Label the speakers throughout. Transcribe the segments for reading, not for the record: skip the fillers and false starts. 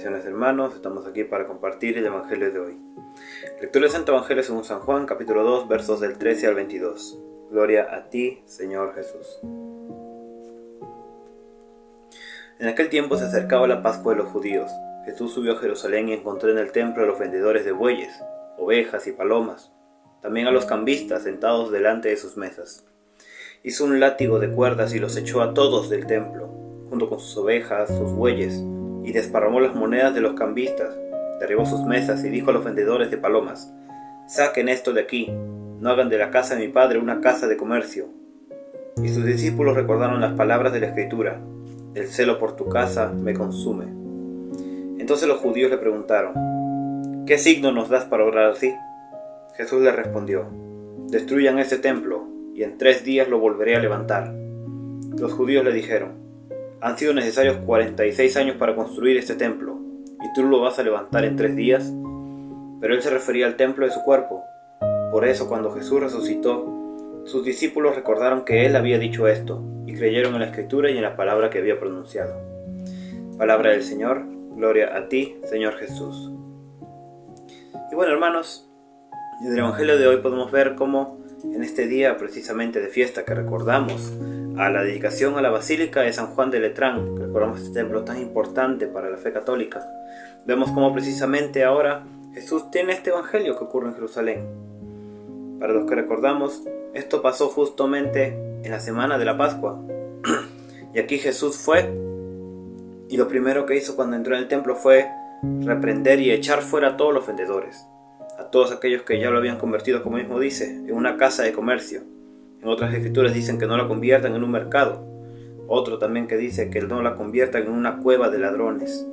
Speaker 1: Bendiciones hermanos, estamos aquí para compartir el Evangelio de hoy. Lectura del Santo Evangelio según San Juan, capítulo 2, versos del 13 al 22. Gloria a ti, Señor Jesús. En aquel tiempo se acercaba la Pascua de los judíos. Jesús subió a Jerusalén y encontró en el templo a los vendedores de bueyes, ovejas y palomas, también a los cambistas sentados delante de sus mesas. Hizo un látigo de cuerdas y los echó a todos del templo, junto con sus ovejas, sus bueyes, y desparramó las monedas de los cambistas, derribó sus mesas y dijo a los vendedores de palomas: «Saquen esto de aquí, no hagan de la casa de mi padre una casa de comercio». Y sus discípulos recordaron las palabras de la Escritura: «El celo por tu casa me consume». Entonces los judíos le preguntaron: «¿Qué signo nos das para obrar así?». Jesús les respondió: «Destruyan este templo, y en 3 días lo volveré a levantar». Los judíos le dijeron: «Han sido necesarios 46 años para construir este templo, ¿y tú lo vas a levantar en 3 días? Pero él se refería al templo de su cuerpo. Por eso, cuando Jesús resucitó, sus discípulos recordaron que él había dicho esto, y creyeron en la Escritura y en la palabra que había pronunciado. Palabra del Señor, gloria a ti, Señor Jesús. Y bueno, hermanos, en el Evangelio de hoy podemos ver cómo en este día precisamente de fiesta que recordamos a la dedicación a la Basílica de San Juan de Letrán, que recordamos este templo tan importante para la fe católica, vemos cómo precisamente ahora Jesús tiene este Evangelio que ocurre en Jerusalén. Para los que recordamos, esto pasó justamente en la semana de la Pascua, y aquí Jesús fue, y lo primero que hizo cuando entró en el templo fue reprender y echar fuera a todos los vendedores, a todos aquellos que ya lo habían convertido, como mismo dice, en una casa de comercio. En otras escrituras dicen que no la conviertan en un mercado. Otro también que dice que no la conviertan en una cueva de ladrones.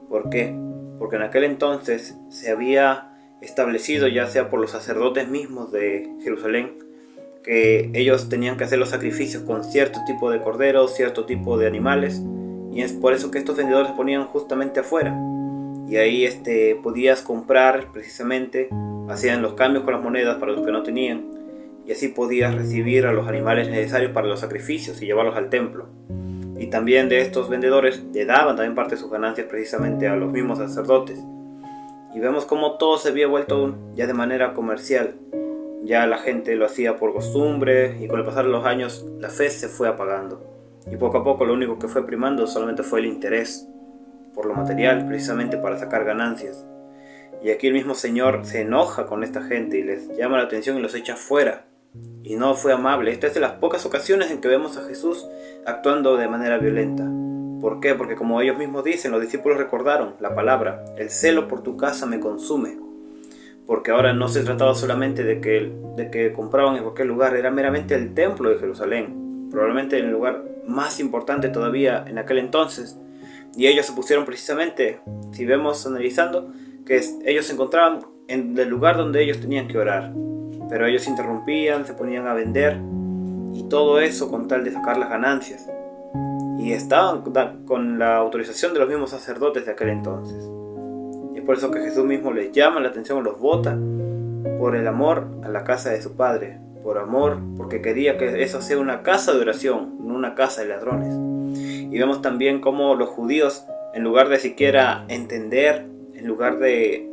Speaker 1: ¿Por qué? Porque en aquel entonces se había establecido, ya sea por los sacerdotes mismos de Jerusalén, que ellos tenían que hacer los sacrificios con cierto tipo de corderos, cierto tipo de animales, y es por eso que estos vendedores se ponían justamente afuera. Y ahí podías comprar precisamente, hacían los cambios con las monedas para los que no tenían, y así podías recibir a los animales necesarios para los sacrificios y llevarlos al templo. Y también de estos vendedores le daban también parte de sus ganancias precisamente a los mismos sacerdotes. Y vemos cómo todo se había vuelto ya de manera comercial. Ya la gente lo hacía por costumbre, y con el pasar de los años la fe se fue apagando. Y poco a poco lo único que fue primando solamente fue el interés por lo material, precisamente para sacar ganancias. Y aquí el mismo Señor se enoja con esta gente y les llama la atención y los echa fuera. Y no fue amable. Esta es de las pocas ocasiones en que vemos a Jesús actuando de manera violenta. ¿Por qué? Porque como ellos mismos dicen, los discípulos recordaron la palabra: «El celo por tu casa me consume». Porque ahora no se trataba solamente de que compraban en cualquier lugar, era meramente el templo de Jerusalén, probablemente el lugar más importante todavía en aquel entonces. Y ellos se pusieron precisamente, si vemos analizando, que ellos se encontraban en el lugar donde ellos tenían que orar. Pero ellos interrumpían, se ponían a vender, y todo eso con tal de sacar las ganancias. Y estaban con la autorización de los mismos sacerdotes de aquel entonces. Y es por eso que Jesús mismo les llama la atención, los bota por el amor a la casa de su Padre. Por amor, porque quería que eso sea una casa de oración, no una casa de ladrones. Y vemos también cómo los judíos, en lugar de siquiera entender, en lugar de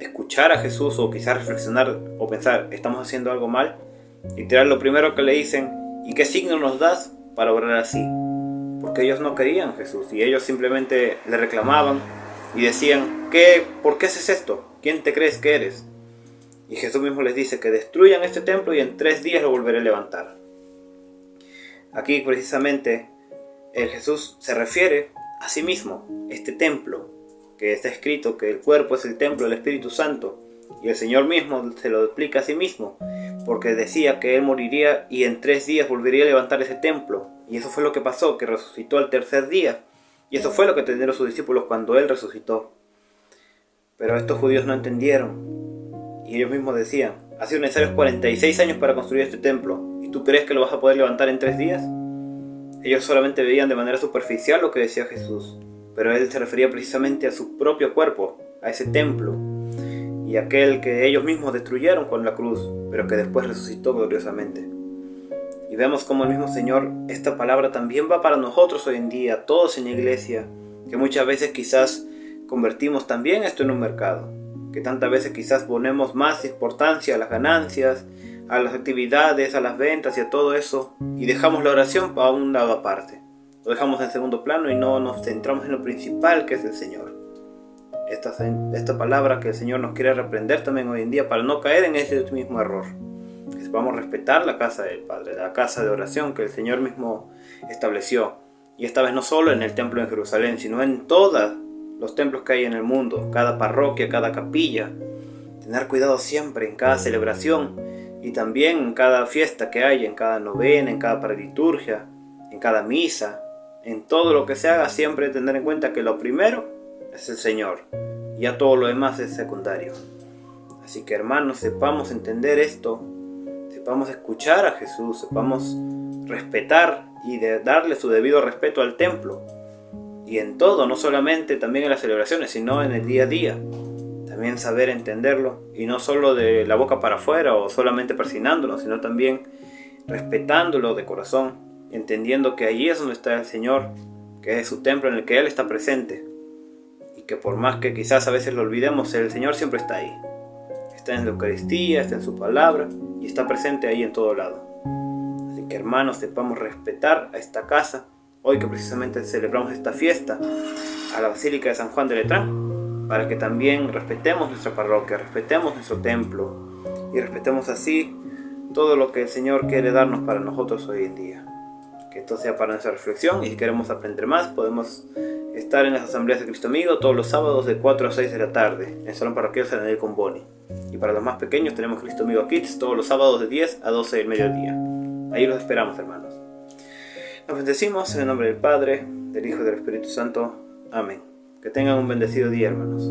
Speaker 1: escuchar a Jesús o quizás reflexionar o pensar: estamos haciendo algo mal, literal lo primero que le dicen: ¿y qué signo nos das para obrar así? Porque ellos no querían a Jesús y ellos simplemente le reclamaban y decían: ¿por qué haces esto? ¿Quién te crees que eres? Y Jesús mismo les dice que destruyan este templo y en 3 días lo volveré a levantar. Aquí precisamente Jesús se refiere a sí mismo, este templo, que está escrito que el cuerpo es el templo del Espíritu Santo, y el Señor mismo se lo explica a sí mismo, porque decía que Él moriría y en 3 días volvería a levantar ese templo, y eso fue lo que pasó, que resucitó al 3er día, y eso fue lo que entendieron sus discípulos cuando Él resucitó. Pero estos judíos no entendieron, y ellos mismos decían: ha sido necesarios 46 años para construir este templo, ¿y tú crees que lo vas a poder levantar en 3 días? Ellos solamente veían de manera superficial lo que decía Jesús, pero él se refería precisamente a su propio cuerpo, a ese templo, y aquel que ellos mismos destruyeron con la cruz, pero que después resucitó gloriosamente. Y vemos como el mismo Señor, esta palabra también va para nosotros hoy en día, todos en la iglesia, que muchas veces quizás convertimos también esto en un mercado, que tantas veces quizás ponemos más importancia a las ganancias, a las actividades, a las ventas y a todo eso, y dejamos la oración a un lado aparte. Lo dejamos en segundo plano y no nos centramos en lo principal, que es el Señor. Esta palabra que el Señor nos quiere reprender también hoy en día para no caer en ese mismo error. Que sepamos respetar la casa del Padre, la casa de oración que el Señor mismo estableció. Y esta vez no solo en el templo de Jerusalén, sino en todos los templos que hay en el mundo, cada parroquia, cada capilla. Tener cuidado siempre en cada celebración y también en cada fiesta que hay, en cada novena, en cada paraliturgia, en cada misa, en todo lo que se haga, siempre tener en cuenta que lo primero es el Señor, y ya todo lo demás es secundario. Así que hermanos, sepamos entender esto, sepamos escuchar a Jesús, sepamos respetar y darle su debido respeto al templo, y en todo, no solamente también en las celebraciones, sino en el día a día. También saber entenderlo, y no solo de la boca para afuera o solamente persignándonos, sino también respetándolo de corazón, entendiendo que allí es donde está el Señor, que es su templo en el que Él está presente, y que por más que quizás a veces lo olvidemos, el Señor siempre está ahí. Está en la Eucaristía, está en su palabra, y está presente ahí en todo lado. Así que hermanos, sepamos respetar a esta casa, hoy que precisamente celebramos esta fiesta, a la Basílica de San Juan de Letrán, para que también respetemos nuestra parroquia, respetemos nuestro templo, y respetemos así todo lo que el Señor quiere darnos para nosotros hoy en día. Que esto sea para nuestra reflexión, y si queremos aprender más, podemos estar en las asambleas de Cristo Amigo todos los sábados de 4 a 6 de la tarde, en el Salón Parroquial San Daniel con Boni. Y para los más pequeños tenemos Cristo Amigo Kids todos los sábados de 10 a 12 del mediodía. Ahí los esperamos, hermanos. Nos bendecimos en el nombre del Padre, del Hijo y del Espíritu Santo. Amén. Que tengan un bendecido día, hermanos.